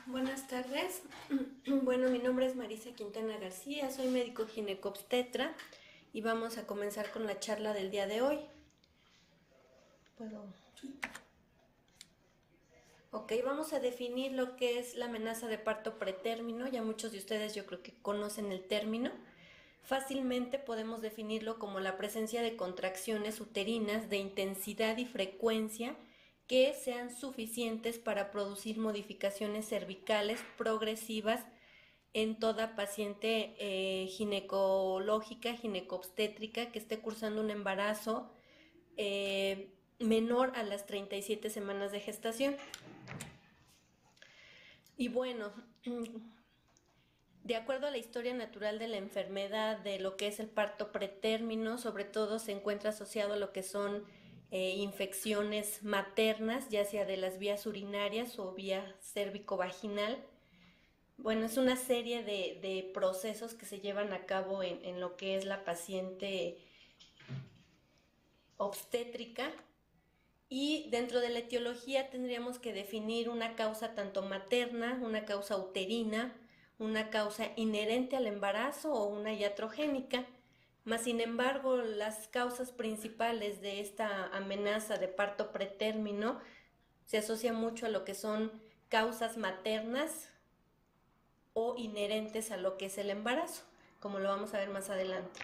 Buenas tardes. Bueno, mi nombre es Marisa Quintana García, soy médico ginecobstetra y vamos a comenzar con la charla del día de hoy. ¿Puedo? Ok, vamos a definir lo que es la amenaza de parto pretérmino. Ya muchos de ustedes yo creo que conocen el término. Fácilmente podemos definirlo como la presencia de contracciones uterinas de intensidad y frecuencia que sean suficientes para producir modificaciones cervicales progresivas en toda paciente ginecológica, ginecobstétrica que esté cursando un embarazo menor a las 37 semanas de gestación. Y bueno, de acuerdo a la historia natural de la enfermedad, de lo que es el parto pretérmino, sobre todo se encuentra asociado a lo que son infecciones maternas, ya sea de las vías urinarias o vía cérvico-vaginal. Bueno, es una serie de procesos que se llevan a cabo en lo que es la paciente obstétrica, y dentro de la etiología tendríamos que definir una causa tanto materna, una causa uterina, una causa inherente al embarazo o una iatrogénica. Mas, sin embargo, las causas principales de esta amenaza de parto pretérmino se asocia mucho a lo que son causas maternas o inherentes a lo que es el embarazo, como lo vamos a ver más adelante.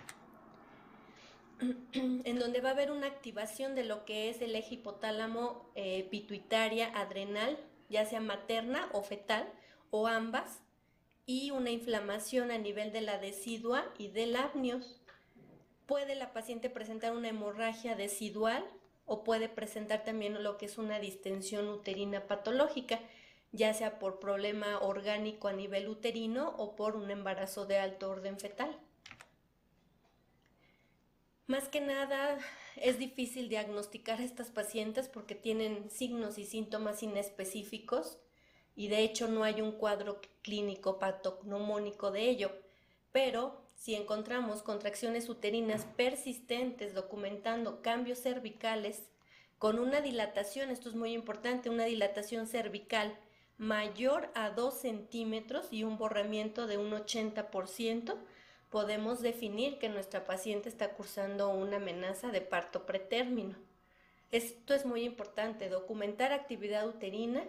En donde va a haber una activación de lo que es el eje hipotálamo pituitaria adrenal, ya sea materna o fetal o ambas, y una inflamación a nivel de la decidua y del amnios. Puede la paciente presentar una hemorragia decidual o puede presentar también lo que es una distensión uterina patológica, ya sea por problema orgánico a nivel uterino o por un embarazo de alto orden fetal. Más que nada es difícil diagnosticar a estas pacientes porque tienen signos y síntomas inespecíficos y de hecho no hay un cuadro clínico patognomónico de ello, pero si encontramos contracciones uterinas persistentes documentando cambios cervicales con una dilatación, esto es muy importante, una dilatación cervical mayor a 2 centímetros y un borramiento de un 80%, podemos definir que nuestra paciente está cursando una amenaza de parto pretérmino. Esto es muy importante, documentar actividad uterina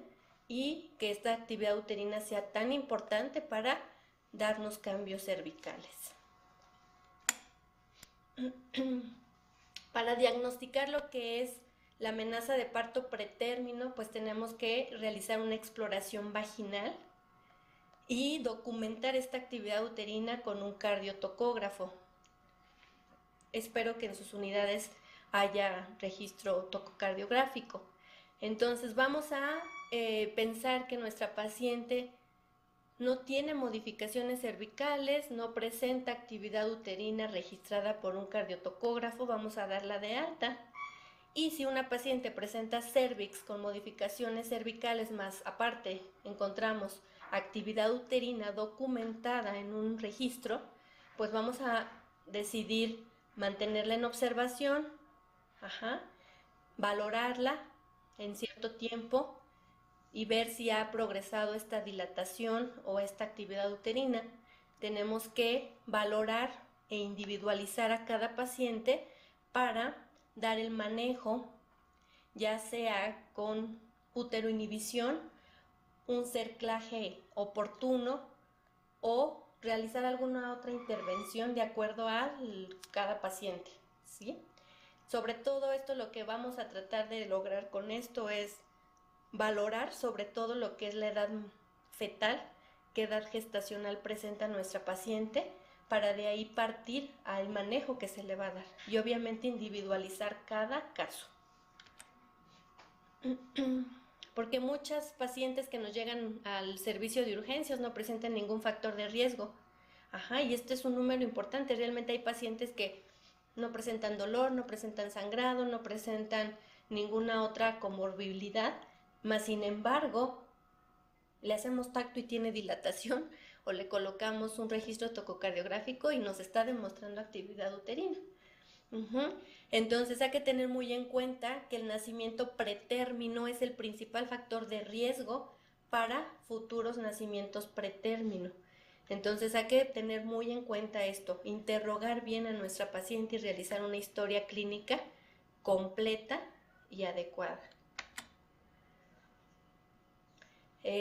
y que esta actividad uterina sea tan importante para darnos cambios cervicales. Para diagnosticar lo que es la amenaza de parto pretérmino, pues tenemos que realizar una exploración vaginal y documentar esta actividad uterina con un cardiotocógrafo. Espero que en sus unidades haya registro tococardiográfico. Entonces vamos a pensar que nuestra paciente no tiene modificaciones cervicales, no presenta actividad uterina registrada por un cardiotocógrafo, vamos a darla de alta. Y si una paciente presenta cervix con modificaciones cervicales, más aparte encontramos actividad uterina documentada en un registro, pues vamos a decidir mantenerla en observación, valorarla en cierto tiempo y ver si ha progresado esta dilatación o esta actividad uterina. Tenemos que valorar e individualizar a cada paciente para dar el manejo, ya sea con uteroinhibición, un cerclaje oportuno o realizar alguna otra intervención de acuerdo a cada paciente, ¿sí? Sobre todo esto, lo que vamos a tratar de lograr con esto es valorar sobre todo lo que es la edad fetal, qué edad gestacional presenta nuestra paciente, para de ahí partir al manejo que se le va a dar y obviamente individualizar cada caso. Porque muchas pacientes que nos llegan al servicio de urgencias no presentan ningún factor de riesgo. Y este es un número importante. Realmente hay pacientes que no presentan dolor, no presentan sangrado, no presentan ninguna otra comorbilidad, mas sin embargo le hacemos tacto y tiene dilatación, o le colocamos un registro tococardiográfico y nos está demostrando actividad uterina. Entonces hay que tener muy en cuenta que el nacimiento pretérmino es el principal factor de riesgo para futuros nacimientos pretérmino. Entonces hay que tener muy en cuenta esto, interrogar bien a nuestra paciente y realizar una historia clínica completa y adecuada.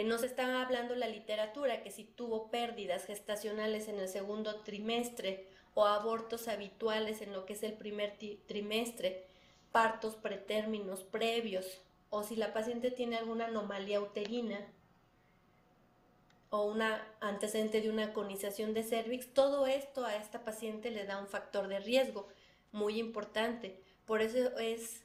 Nos está hablando la literatura que si tuvo pérdidas gestacionales en el segundo trimestre o abortos habituales en lo que es el primer trimestre, partos pretérminos previos, o si la paciente tiene alguna anomalía uterina o una antecedente de una conización de cervix, todo esto a esta paciente le da un factor de riesgo muy importante. Por eso es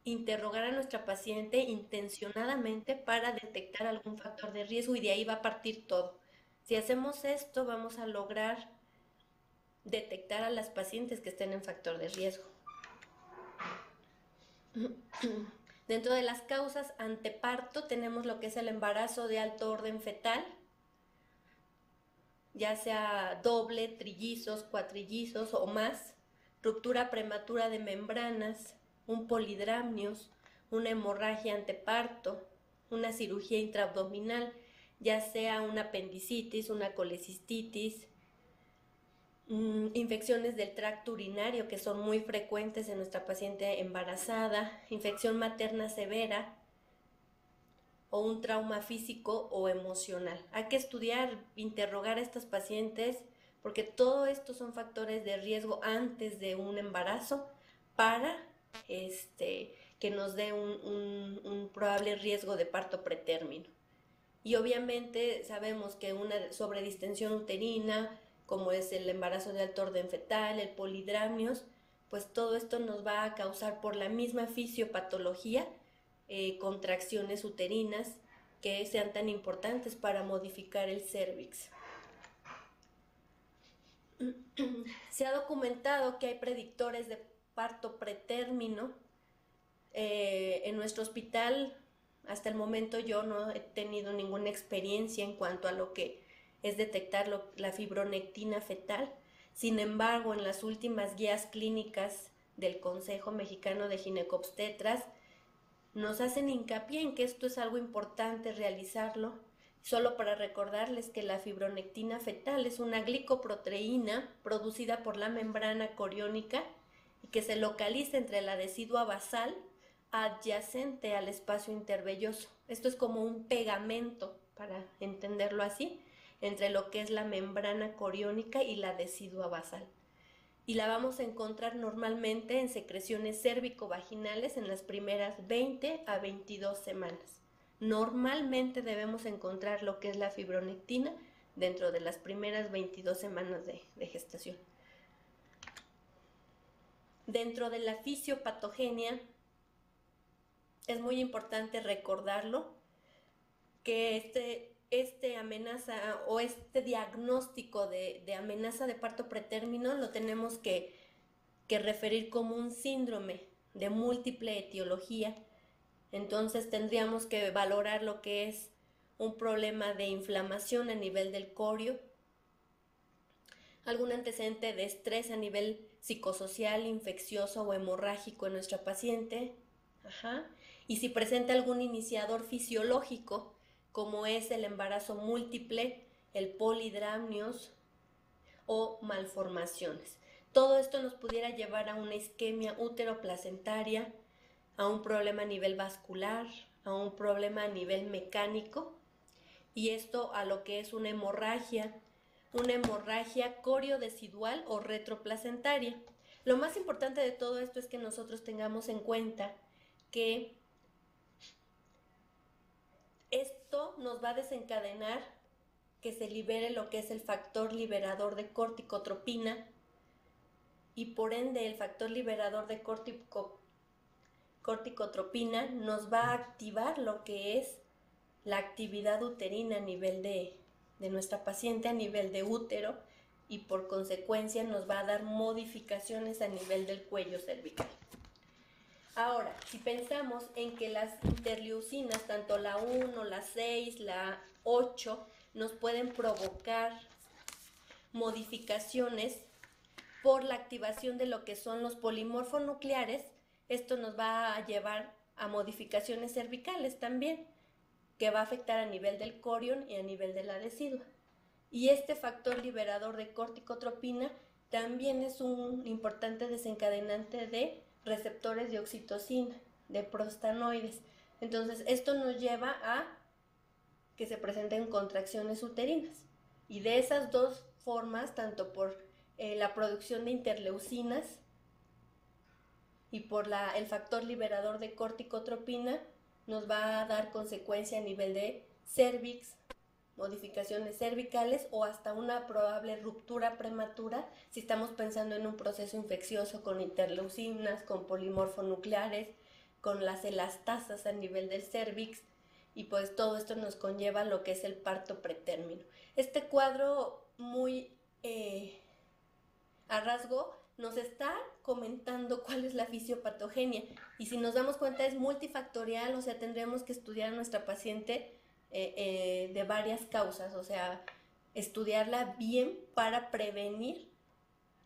interrogar a nuestra paciente intencionadamente para detectar algún factor de riesgo y de ahí va a partir todo. Si hacemos esto, vamos a lograr detectar a las pacientes que estén en factor de riesgo. Dentro de las causas anteparto tenemos lo que es el embarazo de alto orden fetal, ya sea doble, trillizos, cuatrillizos o más, ruptura prematura de membranas, un polidramnios, una hemorragia anteparto, una cirugía intraabdominal, ya sea una apendicitis, una colecistitis, infecciones del tracto urinario que son muy frecuentes en nuestra paciente embarazada, infección materna severa o un trauma físico o emocional. Hay que estudiar, interrogar a estas pacientes porque todo esto son factores de riesgo antes de un embarazo para que nos dé un probable riesgo de parto pretérmino. Y obviamente sabemos que una sobredistensión uterina, como es el embarazo de alto orden fetal, el polidramnios, pues todo esto nos va a causar por la misma fisiopatología contracciones uterinas que sean tan importantes para modificar el cérvix. Se ha documentado que hay predictores de parto pretérmino. En nuestro hospital, hasta el momento yo no he tenido ninguna experiencia en cuanto a lo que es detectar la fibronectina fetal. Sin embargo, en las últimas guías clínicas del Consejo Mexicano de Ginecobstetras, nos hacen hincapié en que esto es algo importante realizarlo, solo para recordarles que la fibronectina fetal es una glicoproteína producida por la membrana coriónica y que se localiza entre la decidua basal adyacente al espacio intervelloso. Esto es como un pegamento, para entenderlo así, entre lo que es la membrana coriónica y la decidua basal. Y la vamos a encontrar normalmente en secreciones cérvico-vaginales en las primeras 20 a 22 semanas. Normalmente debemos encontrar lo que es la fibronectina dentro de las primeras 22 semanas de gestación. Dentro de la fisiopatogenia es muy importante recordarlo, que este amenaza o este diagnóstico de amenaza de parto pretérmino lo tenemos que referir como un síndrome de múltiple etiología. Entonces tendríamos que valorar lo que es un problema de inflamación a nivel del corio, algún antecedente de estrés a nivel psicosocial, infeccioso o hemorrágico en nuestra paciente. Y si presenta algún iniciador fisiológico, como es el embarazo múltiple, el polidramnios o malformaciones. Todo esto nos pudiera llevar a una isquemia útero-placentaria, a un problema a nivel vascular, a un problema a nivel mecánico, y esto a lo que es una hemorragia coriodecidual o retroplacentaria. Lo más importante de todo esto es que nosotros tengamos en cuenta que esto nos va a desencadenar que se libere lo que es el factor liberador de corticotropina y por ende el factor liberador de corticotropina nos va a activar lo que es la actividad uterina a nivel de nuestra paciente, a nivel de útero, y por consecuencia nos va a dar modificaciones a nivel del cuello cervical. Ahora, si pensamos en que las interleucinas, tanto la 1, la 6, la 8, nos pueden provocar modificaciones por la activación de lo que son los polimorfonucleares, esto nos va a llevar a modificaciones cervicales también. que va a afectar a nivel del corion y a nivel de la decidua. Y este factor liberador de corticotropina también es un importante desencadenante de receptores de oxitocina, de prostanoides. Entonces, esto nos lleva a que se presenten contracciones uterinas. Y de esas dos formas, tanto por la producción de interleucinas y por el factor liberador de corticotropina, nos va a dar consecuencia a nivel de cervix, modificaciones cervicales o hasta una probable ruptura prematura si estamos pensando en un proceso infeccioso con interleucinas, con polimorfonucleares, con las elastasas a nivel del cervix, y pues todo esto nos conlleva lo que es el parto pretérmino. Este cuadro muy a rasgo nos está comentando cuál es la fisiopatogenia, y si nos damos cuenta es multifactorial, o sea, tendremos que estudiar a nuestra paciente de varias causas, o sea, estudiarla bien para prevenir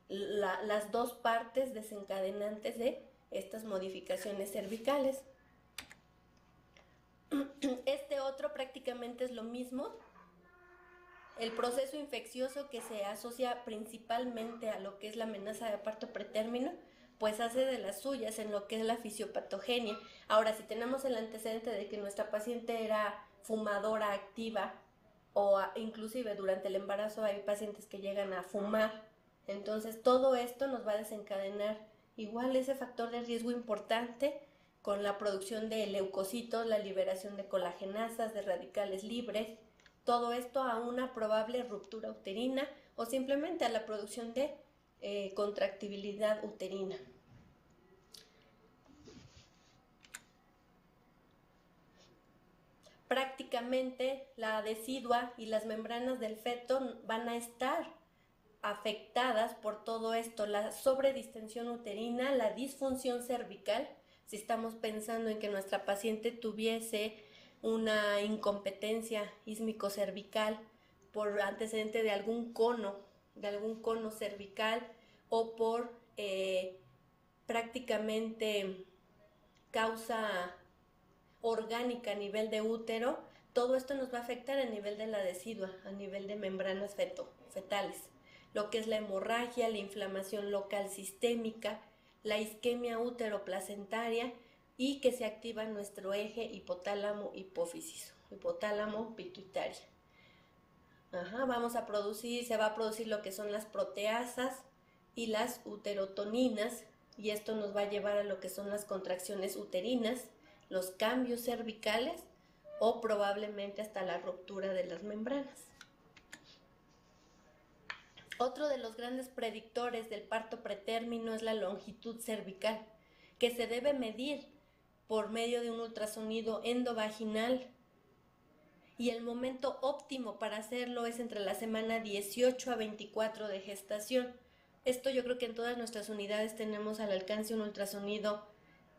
las dos partes desencadenantes de estas modificaciones cervicales. Este otro prácticamente es lo mismo. El proceso infeccioso que se asocia principalmente a lo que es la amenaza de parto pretérmino, pues hace de las suyas en lo que es la fisiopatogenia. Ahora, si tenemos el antecedente de que nuestra paciente era fumadora activa o inclusive durante el embarazo hay pacientes que llegan a fumar, entonces todo esto nos va a desencadenar igual ese factor de riesgo importante con la producción de leucocitos, la liberación de colagenasas, de radicales libres, todo esto a una probable ruptura uterina o simplemente a la producción de contractibilidad uterina. Prácticamente la decidua y las membranas del feto van a estar afectadas por todo esto, la sobredistensión uterina, la disfunción cervical, si estamos pensando en que nuestra paciente tuviese una incompetencia ísmico-cervical por antecedente de algún cono cervical o por prácticamente causa orgánica a nivel de útero, todo esto nos va a afectar a nivel de la decidua, a nivel de membranas fetales. Lo que es la hemorragia, la inflamación local sistémica, la isquemia útero-placentaria y que se activa nuestro eje hipotálamo-hipófisis, hipotálamo-pituitaria. Se va a producir lo que son las proteasas y las uterotoninas, y esto nos va a llevar a lo que son las contracciones uterinas, los cambios cervicales o probablemente hasta la ruptura de las membranas. Otro de los grandes predictores del parto pretérmino es la longitud cervical, que se debe medir por medio de un ultrasonido endovaginal, y el momento óptimo para hacerlo es entre la semana 18 a 24 de gestación. Esto yo creo que en todas nuestras unidades tenemos al alcance un ultrasonido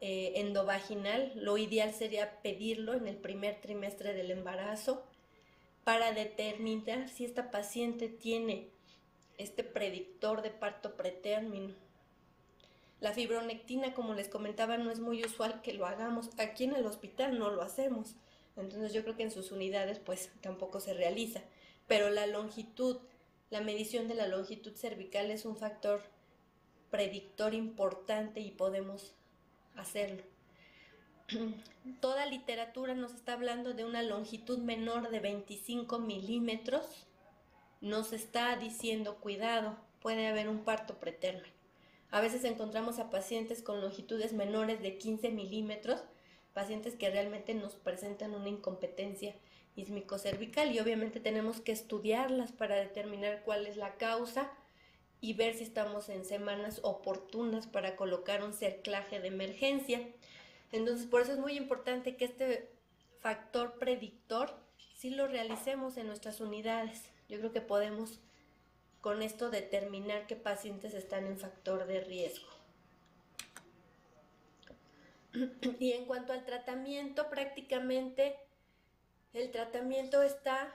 endovaginal. Lo ideal sería pedirlo en el primer trimestre del embarazo para determinar si esta paciente tiene este predictor de parto pretérmino. La fibronectina, como les comentaba, no es muy usual que lo hagamos. Aquí en el hospital no lo hacemos. Entonces yo creo que en sus unidades pues tampoco se realiza. Pero la longitud, la medición de la longitud cervical es un factor predictor importante y podemos hacerlo. Toda literatura nos está hablando de una longitud menor de 25 milímetros. Nos está diciendo, cuidado, puede haber un parto pretérmino. A veces encontramos a pacientes con longitudes menores de 15 milímetros, pacientes que realmente nos presentan una incompetencia ísmico-cervical, y obviamente tenemos que estudiarlas para determinar cuál es la causa y ver si estamos en semanas oportunas para colocar un cerclaje de emergencia. Entonces, por eso es muy importante que este factor predictor sí lo realicemos en nuestras unidades. Yo creo que podemos con esto determinar qué pacientes están en factor de riesgo. Y en cuanto al tratamiento, prácticamente el tratamiento está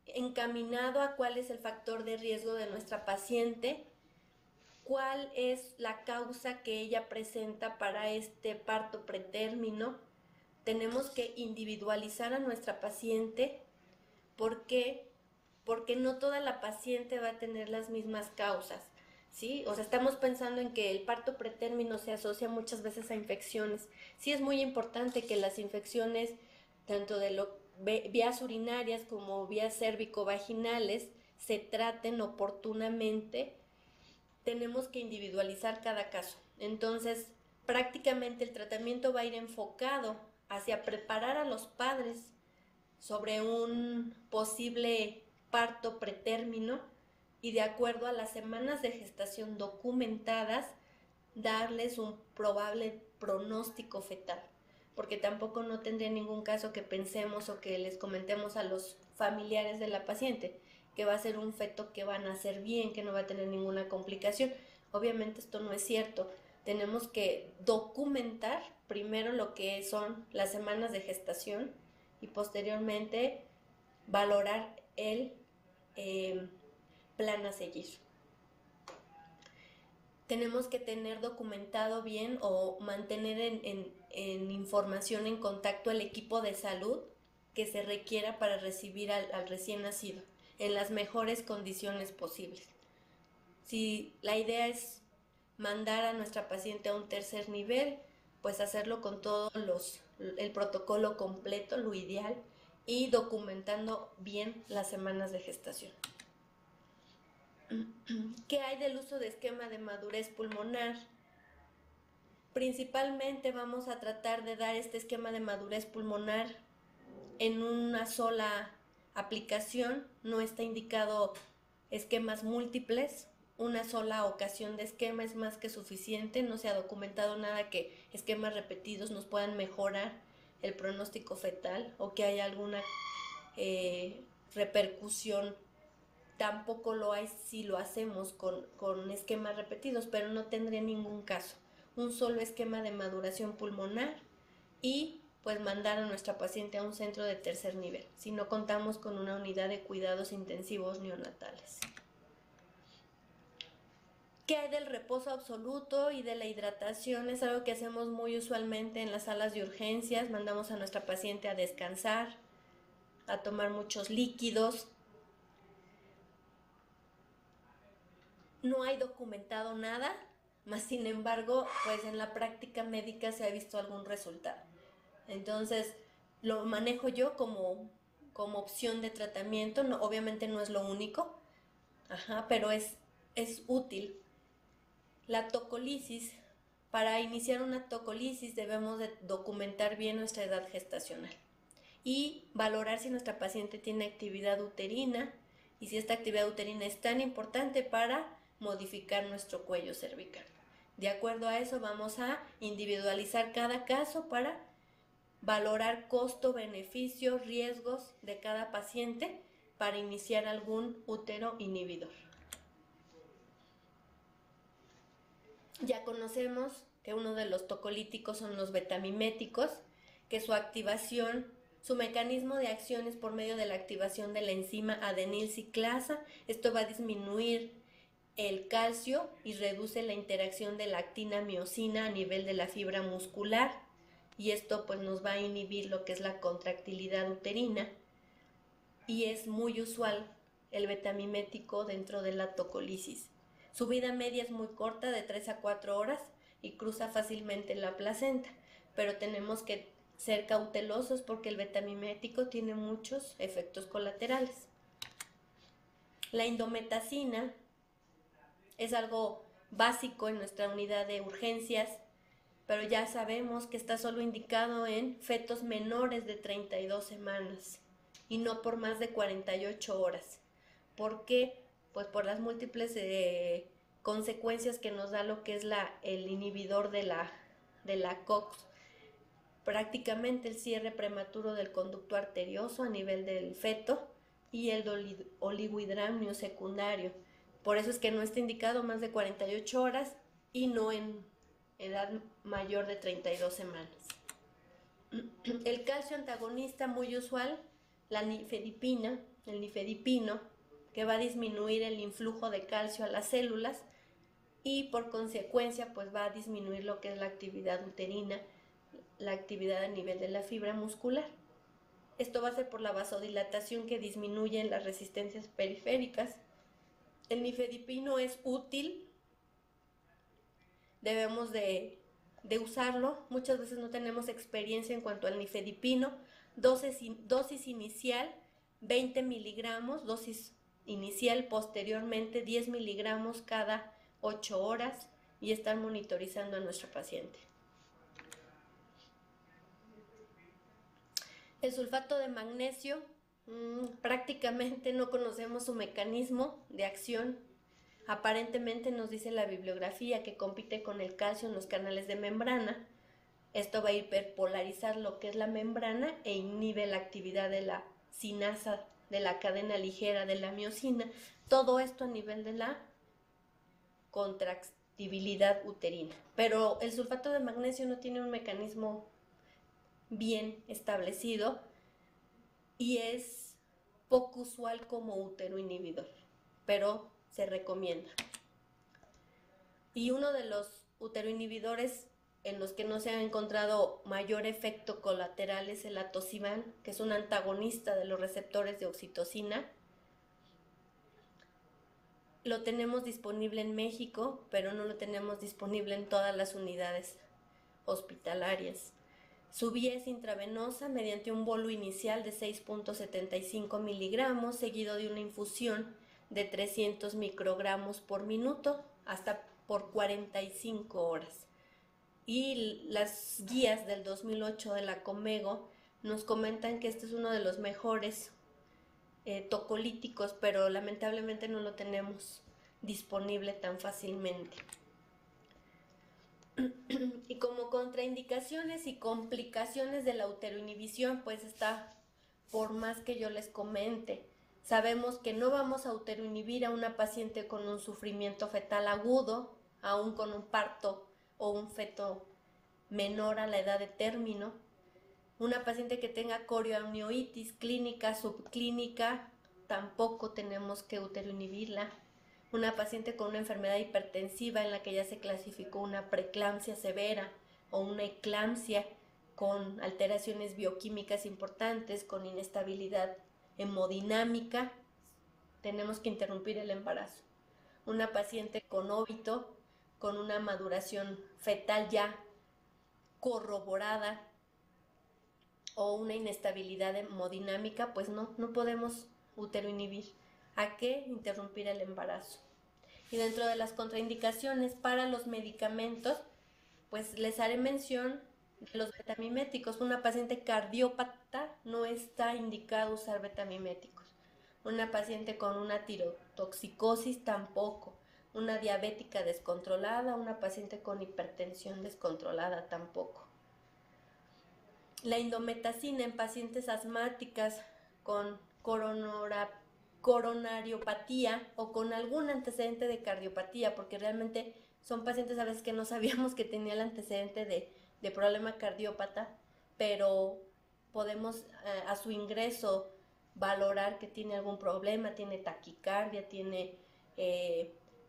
encaminado a cuál es el factor de riesgo de nuestra paciente, cuál es la causa que ella presenta para este parto pretérmino, tenemos que individualizar a nuestra paciente. ¿Por qué? Porque no toda la paciente va a tener las mismas causas, ¿sí? O sea, estamos pensando en que el parto pretérmino se asocia muchas veces a infecciones. Sí es muy importante que las infecciones, tanto de vías urinarias como vías cérvico-vaginales, se traten oportunamente. Tenemos que individualizar cada caso. Entonces, prácticamente el tratamiento va a ir enfocado hacia preparar a los padres sobre un posible parto pretérmino y de acuerdo a las semanas de gestación documentadas, darles un probable pronóstico fetal, porque tampoco no tendría ningún caso que pensemos o que les comentemos a los familiares de la paciente que va a ser un feto que va a nacer bien, que no va a tener ninguna complicación. Obviamente esto no es cierto. Tenemos que documentar primero lo que son las semanas de gestación y posteriormente valorar el plan a seguir. Tenemos que tener documentado bien o mantener en información, en contacto el equipo de salud que se requiera para recibir al recién nacido en las mejores condiciones posibles. Si la idea es mandar a nuestra paciente a un tercer nivel, pues hacerlo con todo el protocolo completo, lo ideal, y documentando bien las semanas de gestación. ¿Qué hay del uso de esquema de madurez pulmonar? Principalmente vamos a tratar de dar este esquema de madurez pulmonar en una sola aplicación. No está indicado esquemas múltiples. Una sola ocasión de esquema es más que suficiente. No se ha documentado nada que esquemas repetidos nos puedan mejorar el pronóstico fetal o que haya alguna repercusión. Tampoco lo hay si lo hacemos con esquemas repetidos, pero no tendría ningún caso. Un solo esquema de maduración pulmonar y pues mandar a nuestra paciente a un centro de tercer nivel, si no contamos con una unidad de cuidados intensivos neonatales. ¿Qué hay del reposo absoluto y de la hidratación? Es algo que hacemos muy usualmente en las salas de urgencias. Mandamos a nuestra paciente a descansar, a tomar muchos líquidos. No hay documentado nada, más sin embargo, pues en la práctica médica se ha visto algún resultado. Entonces, lo manejo yo como opción de tratamiento. No, obviamente no es lo único, pero es útil. La tocolisis. Para iniciar una tocolisis debemos de documentar bien nuestra edad gestacional y valorar si nuestra paciente tiene actividad uterina y si esta actividad uterina es tan importante para modificar nuestro cuello cervical. De acuerdo a eso vamos a individualizar cada caso para valorar costo, beneficio, riesgos de cada paciente para iniciar algún útero inhibidor. Ya conocemos que uno de los tocolíticos son los betamiméticos, que su activación, su mecanismo de acción es por medio de la activación de la enzima adenilciclasa. Esto va a disminuir el calcio y reduce la interacción de la actina-miosina a nivel de la fibra muscular y esto pues nos va a inhibir lo que es la contractilidad uterina y es muy usual el betamimético dentro de la tocolisis. Su vida media es muy corta, de 3 a 4 horas y cruza fácilmente la placenta, pero tenemos que ser cautelosos porque el betamimético tiene muchos efectos colaterales. La indometacina es algo básico en nuestra unidad de urgencias, pero ya sabemos que está solo indicado en fetos menores de 32 semanas y no por más de 48 horas. ¿Por qué? Pues por las múltiples consecuencias que nos da lo que es el inhibidor de la COX. Prácticamente el cierre prematuro del conducto arterioso a nivel del feto y el oligohidramnio secundario. Por eso es que no está indicado más de 48 horas y no en edad mayor de 32 semanas. El calcio antagonista muy usual, la nifedipina, el nifedipino, que va a disminuir el influjo de calcio a las células y por consecuencia pues va a disminuir lo que es la actividad uterina, la actividad a nivel de la fibra muscular. Esto va a ser por la vasodilatación que disminuye en las resistencias periféricas. El nifedipino es útil, debemos de usarlo. Muchas veces no tenemos experiencia en cuanto al nifedipino. Dosis inicial 20 miligramos, dosis inicial, posteriormente 10 miligramos cada 8 horas y estar monitorizando a nuestro paciente. El sulfato de magnesio, prácticamente no conocemos su mecanismo de acción. Aparentemente nos dice la bibliografía que compite con el calcio en los canales de membrana. Esto va a hiperpolarizar lo que es la membrana e inhibe la actividad de la sinasa, de la cadena ligera de la miosina. Todo esto a nivel de la contractibilidad uterina. Pero el sulfato de magnesio no tiene un mecanismo bien establecido y es poco usual como útero inhibidor, pero se recomienda. Y uno de los uteroinhibidores en los que no se ha encontrado mayor efecto colateral es el atosiban, que es un antagonista de los receptores de oxitocina. Lo tenemos disponible en México, pero no lo tenemos disponible en todas las unidades hospitalarias. Su vía es intravenosa mediante un bolo inicial de 6.75 miligramos, seguido de una infusión de 300 microgramos por minuto hasta por 45 horas. Y las guías del 2008 de la Comego nos comentan que este es uno de los mejores tocolíticos, pero lamentablemente no lo tenemos disponible tan fácilmente. Y como contraindicaciones y complicaciones de la uteroinhibición, pues está, por más que yo les comente, sabemos que no vamos a uteroinhibir a una paciente con un sufrimiento fetal agudo, aún con un parto o un feto menor a la edad de término. Una paciente que tenga corioamnioitis clínica, subclínica, tampoco tenemos que uteroinhibirla. Una paciente con una enfermedad hipertensiva en la que ya se clasificó una preeclampsia severa o una eclampsia con alteraciones bioquímicas importantes, con inestabilidad hemodinámica, tenemos que interrumpir el embarazo. Una paciente con óbito, con una maduración fetal ya corroborada o una inestabilidad hemodinámica, pues no podemos uteroinhibir. ¿A qué? Interrumpir el embarazo. Y dentro de las contraindicaciones para los medicamentos, pues les haré mención de los betamiméticos. Una paciente cardiópata no está indicado usar betamiméticos. Una paciente con una tirotoxicosis tampoco. Una diabética descontrolada, una paciente con hipertensión descontrolada tampoco. La indometacina en pacientes asmáticas con coronariopatía o con algún antecedente de cardiopatía, porque realmente son pacientes a veces que no sabíamos que tenía el antecedente de problema cardiópata, pero podemos a su ingreso valorar que tiene algún problema, tiene taquicardia, tiene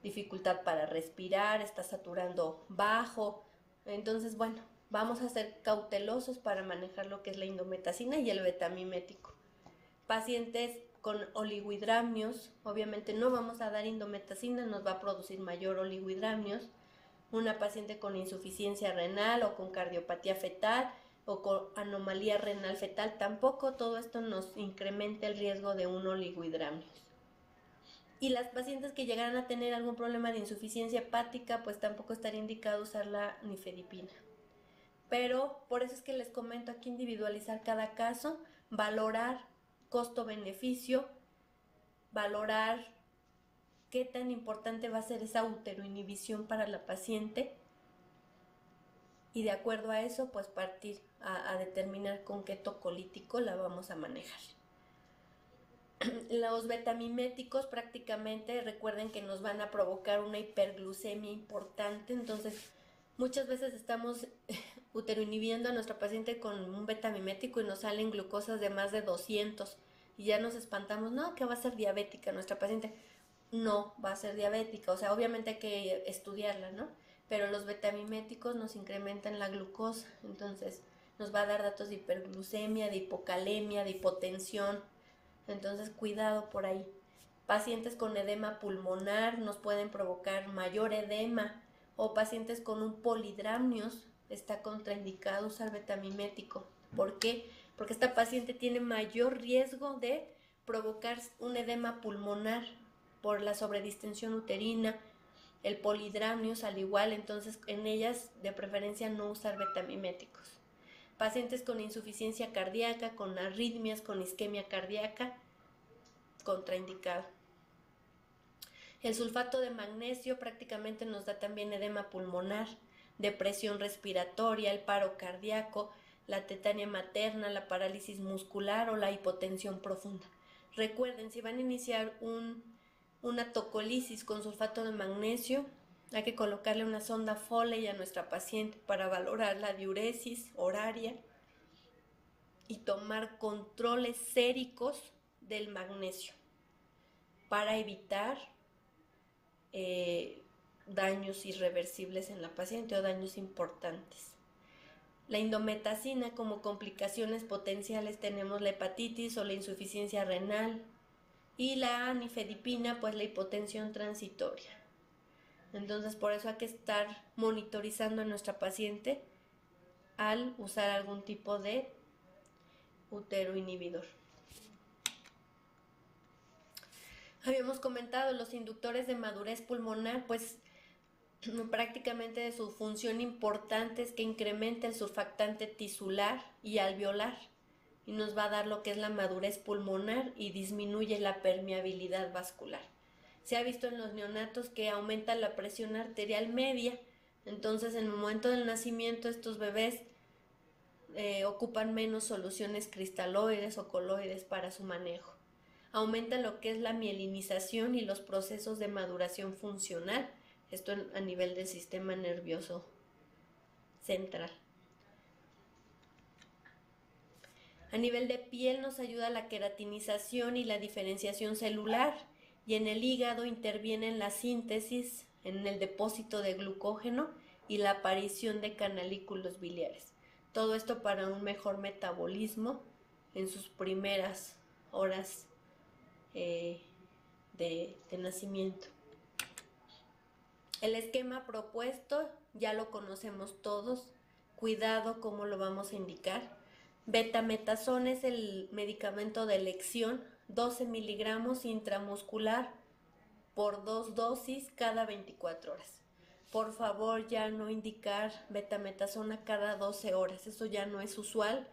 dificultad para respirar, está saturando bajo. Entonces, bueno, vamos a ser cautelosos para manejar lo que es la indometacina y el betamimético. Pacientes con oligohidramios, obviamente no vamos a dar indometacina, nos va a producir mayor oligohidramios. Una paciente con insuficiencia renal o con cardiopatía fetal o con anomalía renal fetal, tampoco todo esto nos incrementa el riesgo de un oligohidramios. Y las pacientes que llegaran a tener algún problema de insuficiencia hepática, pues tampoco estaría indicado usar la nifedipina. Pero por eso es que les comento aquí individualizar cada caso, valorar costo-beneficio, valorar qué tan importante va a ser esa uteroinhibición para la paciente y de acuerdo a eso pues partir a determinar con qué tocolítico la vamos a manejar. Los betamiméticos prácticamente recuerden que nos van a provocar una hiperglucemia importante, entonces muchas veces estamos uteroinhibiendo a nuestra paciente con un betamimético y nos salen glucosas de más de 200 y ya nos espantamos, no, que va a ser diabética nuestra paciente. No va a ser diabética, o sea, obviamente hay que estudiarla, ¿no? Pero los betamiméticos nos incrementan la glucosa, entonces nos va a dar datos de hiperglucemia, de hipocalemia, de hipotensión. Entonces, cuidado por ahí. Pacientes con edema pulmonar nos pueden provocar mayor edema, o pacientes con un polidramnios está contraindicado usar betamimético. ¿Por qué? Porque esta paciente tiene mayor riesgo de provocar un edema pulmonar por la sobredistensión uterina, el polidramnios al igual, entonces en ellas de preferencia no usar betamiméticos. Pacientes con insuficiencia cardíaca, con arritmias, con isquemia cardíaca, contraindicado. El sulfato de magnesio prácticamente nos da también edema pulmonar, depresión respiratoria, el paro cardíaco, la tetania materna, la parálisis muscular o la hipotensión profunda. Recuerden, si van a iniciar una tocolisis con sulfato de magnesio, hay que colocarle una sonda Foley a nuestra paciente para valorar la diuresis horaria y tomar controles séricos del magnesio para evitar daños irreversibles en la paciente o daños importantes. La indometacina, como complicaciones potenciales tenemos la hepatitis o la insuficiencia renal, y la nifedipina, pues la hipotensión transitoria. Entonces, por eso hay que estar monitorizando a nuestra paciente al usar algún tipo de uteroinhibidor. Habíamos comentado los inductores de madurez pulmonar, pues prácticamente su función importante es que incrementa el surfactante tisular y alveolar y nos va a dar lo que es la madurez pulmonar y disminuye la permeabilidad vascular. Se ha visto en los neonatos que aumenta la presión arterial media, entonces en el momento del nacimiento estos bebés ocupan menos soluciones cristaloides o coloides para su manejo. Aumenta lo que es la mielinización y los procesos de maduración funcional, esto a nivel del sistema nervioso central. A nivel de piel nos ayuda la queratinización y la diferenciación celular, y en el hígado interviene en la síntesis, en el depósito de glucógeno y la aparición de canalículos biliares. Todo esto para un mejor metabolismo en sus primeras horas de nacimiento. El esquema propuesto ya lo conocemos todos. Cuidado cómo lo vamos a indicar. Betametasona es el medicamento de elección, 12 miligramos intramuscular por 2 dosis cada 24 horas. Por favor, ya no indicar betametasona cada 12 horas, eso ya no es usual,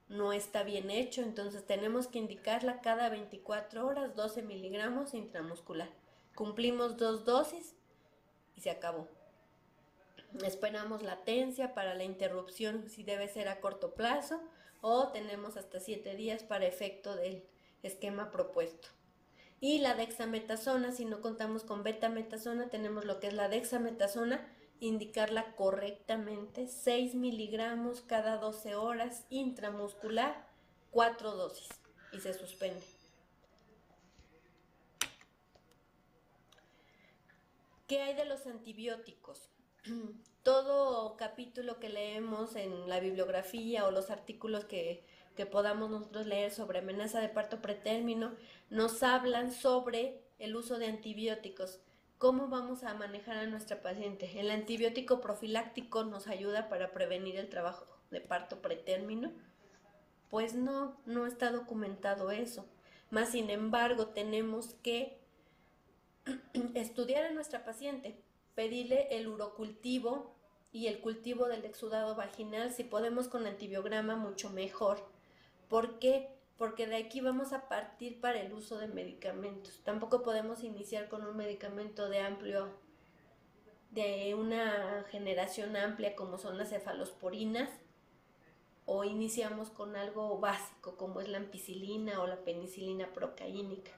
no está bien hecho, entonces tenemos que indicarla cada 24 horas, 12 miligramos intramuscular. Cumplimos 2 dosis y se acabó. Esperamos latencia para la interrupción si debe ser a corto plazo, o tenemos hasta 7 días para efecto del esquema propuesto. Y la dexametasona, si no contamos con betametasona, tenemos lo que es la dexametasona, indicarla correctamente, 6 miligramos cada 12 horas, intramuscular, 4 dosis, y se suspende. ¿Qué hay de los antibióticos? Todo capítulo que leemos en la bibliografía o los artículos que podamos nosotros leer sobre amenaza de parto pretérmino nos hablan sobre el uso de antibióticos. ¿Cómo vamos a manejar a nuestra paciente? ¿El antibiótico profiláctico nos ayuda para prevenir el trabajo de parto pretérmino? Pues no está documentado eso. Más sin embargo, tenemos que estudiar a nuestra paciente, pedirle el urocultivo y el cultivo del exudado vaginal, si podemos con antibiograma mucho mejor. ¿Por qué? Porque de aquí vamos a partir para el uso de medicamentos. Tampoco podemos iniciar con un medicamento de una generación amplia como son las cefalosporinas, o iniciamos con algo básico como es la ampicilina o la penicilina procaínica.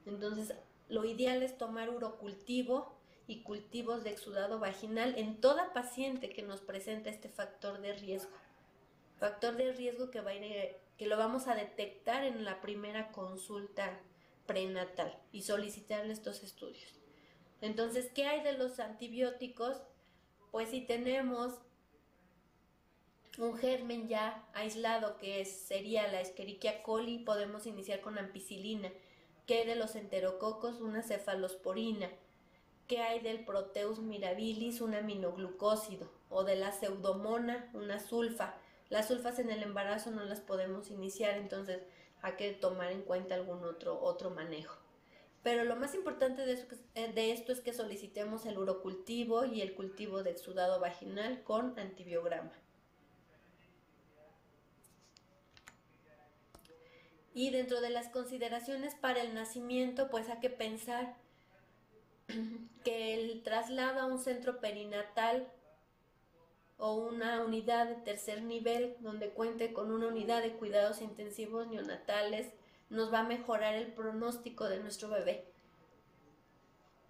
Entonces, lo ideal es tomar urocultivo y cultivos de exudado vaginal en toda paciente que nos presenta este factor de riesgo. Factor de riesgo que lo vamos a detectar en la primera consulta prenatal y solicitarle estos estudios. Entonces, ¿qué hay de los antibióticos? Pues si tenemos un germen ya aislado sería la Escherichia coli, podemos iniciar con ampicilina. ¿Qué hay de los enterococos? Una cefalosporina. ¿Qué hay del Proteus mirabilis? Un aminoglucósido. O de la Pseudomonas, una sulfa. Las sulfas en el embarazo no las podemos iniciar, entonces hay que tomar en cuenta algún otro manejo. Pero lo más importante de esto es que solicitemos el urocultivo y el cultivo de exudado vaginal con antibiograma. Y dentro de las consideraciones para el nacimiento, pues hay que pensar que el traslado a un centro perinatal o una unidad de tercer nivel donde cuente con una unidad de cuidados intensivos neonatales nos va a mejorar el pronóstico de nuestro bebé.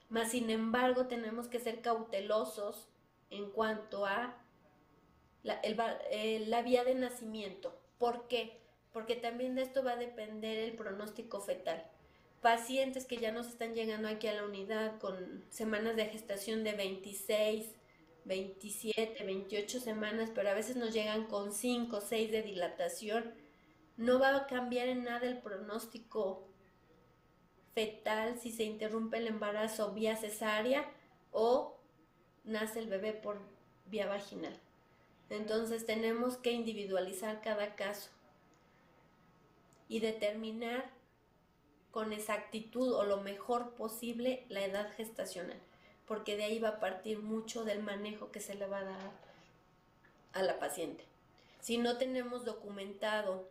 Mas, sin embargo, tenemos que ser cautelosos en cuanto a la vía de nacimiento. ¿Por qué? Porque también de esto va a depender el pronóstico fetal. Pacientes que ya nos están llegando aquí a la unidad con semanas de gestación de 26, 27, 28 semanas, pero a veces nos llegan con 5 o 6 de dilatación, no va a cambiar en nada el pronóstico fetal si se interrumpe el embarazo vía cesárea o nace el bebé por vía vaginal. Entonces tenemos que individualizar cada caso y determinar con exactitud o lo mejor posible la edad gestacional, porque de ahí va a partir mucho del manejo que se le va a dar a la paciente. Si no tenemos documentado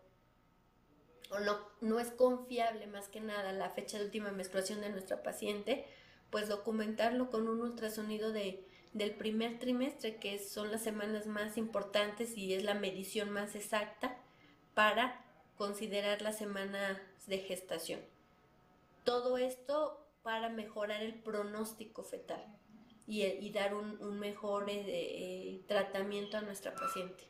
o no es confiable más que nada la fecha de última menstruación de nuestra paciente, pues documentarlo con un ultrasonido del primer trimestre, que son las semanas más importantes y es la medición más exacta para considerar las semanas de gestación. Todo esto para mejorar el pronóstico fetal y dar un mejor tratamiento a nuestra paciente.